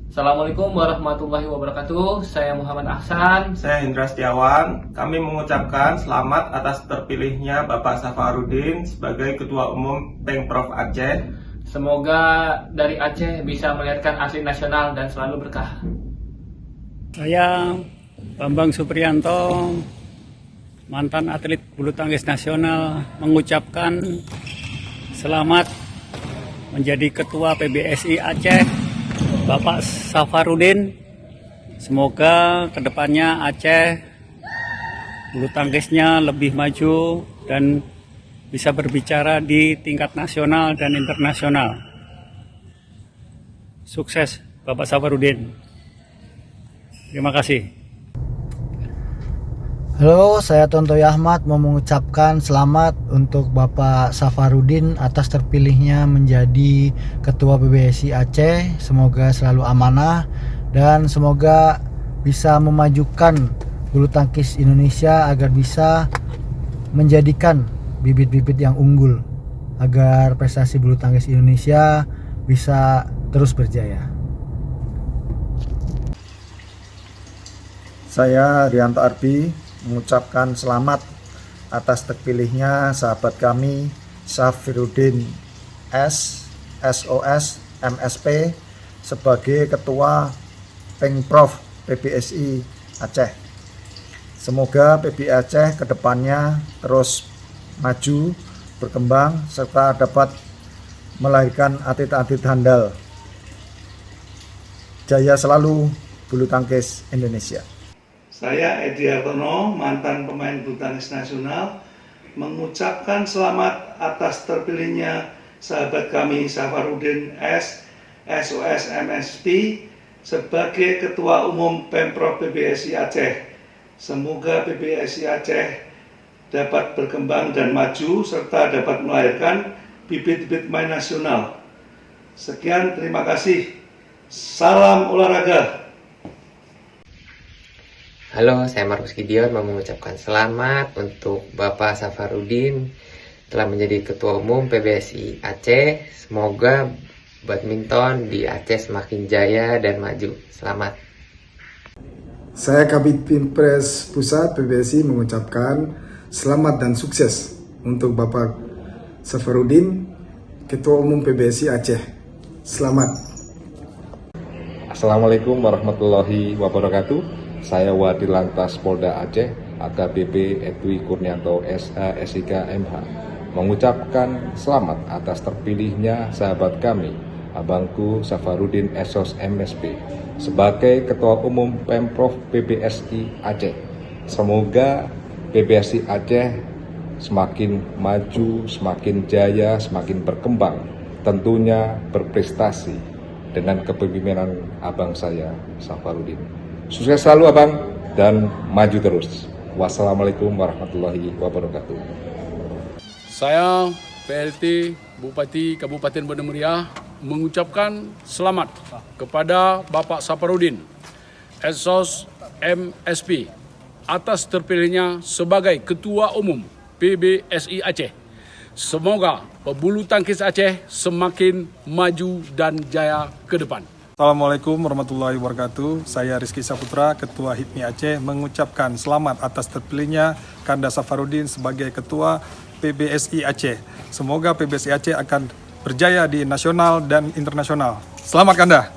Assalamualaikum warahmatullahi wabarakatuh. Saya Muhammad Ahsan. Saya Indra Setiawan. Kami mengucapkan selamat atas terpilihnya Bapak Safarudin sebagai Ketua Umum Pemprov Aceh. Semoga dari Aceh bisa melihatkan atlet nasional dan selalu berkah. Saya Bambang Supriyanto, mantan atlet bulu tangkis nasional, mengucapkan selamat menjadi Ketua PBSI Aceh, Bapak Safarudin. Semoga kedepannya Aceh bulu tangkisnya lebih maju dan bisa berbicara di tingkat nasional dan internasional. Sukses Bapak Safarudin. Terima kasih. Halo, saya Tontoy Ahmad mau mengucapkan selamat untuk Bapak Safarudin atas terpilihnya menjadi Ketua PBSI Aceh. Semoga selalu amanah dan semoga bisa memajukan bulu tangkis Indonesia agar bisa menjadikan bibit-bibit yang unggul agar prestasi bulu tangkis Indonesia bisa terus berjaya. Saya Rianto Arbi mengucapkan selamat atas terpilihnya sahabat kami Safarudin SOS MSP sebagai Ketua Pemprov PBSI Aceh. Semoga PBSI Aceh kedepannya terus maju, berkembang, serta dapat melahirkan atlet-atlet handal. Jaya selalu bulu tangkis Indonesia. Saya Edi Hartono, mantan pemain bulu tangkis nasional, mengucapkan selamat atas terpilihnya sahabat kami Safarudin SOS MSP sebagai Ketua Umum Pemprov PBSI Aceh. Semoga PBSI Aceh dapat berkembang dan maju serta dapat melahirkan bibit-bibit pemain nasional. Sekian, terima kasih. Salam olahraga. Halo, saya Markus Gideon mau mengucapkan selamat untuk Bapak Safarudin telah menjadi Ketua Umum PBSI Aceh. Semoga badminton di Aceh semakin jaya dan maju. Selamat. Saya Kabid Pimpres Pusat PBSI mengucapkan selamat dan sukses untuk Bapak Safarudin, Ketua Umum PBSI Aceh. Selamat. Assalamualaikum warahmatullahi wabarakatuh. Saya Wadil Lantas Polda Aceh, AKBP Edwi Kurnianto SH SIK MH, mengucapkan selamat atas terpilihnya sahabat kami, Abangku Safarudin SOS MSP, sebagai Ketua Umum Pemprov PBSI Aceh. Semoga PBSI Aceh semakin maju, semakin jaya, semakin berkembang, tentunya berprestasi dengan kepemimpinan abang saya, Safarudin. Sukses selalu abang dan maju terus. Wassalamualaikum warahmatullahi wabarakatuh. Saya PLT Bupati Kabupaten Banda Meriah mengucapkan selamat kepada Bapak Safarudin SOS MSP atas terpilihnya sebagai Ketua Umum PBSI Aceh. Semoga pebulu tangkis Aceh semakin maju dan jaya ke depan. Assalamualaikum warahmatullahi wabarakatuh. Saya Rizky Saputra, Ketua HIPMI Aceh, mengucapkan selamat atas terpilihnya Kanda Safarudin sebagai Ketua PBSI Aceh. Semoga PBSI Aceh akan berjaya di nasional dan internasional. Selamat Kanda!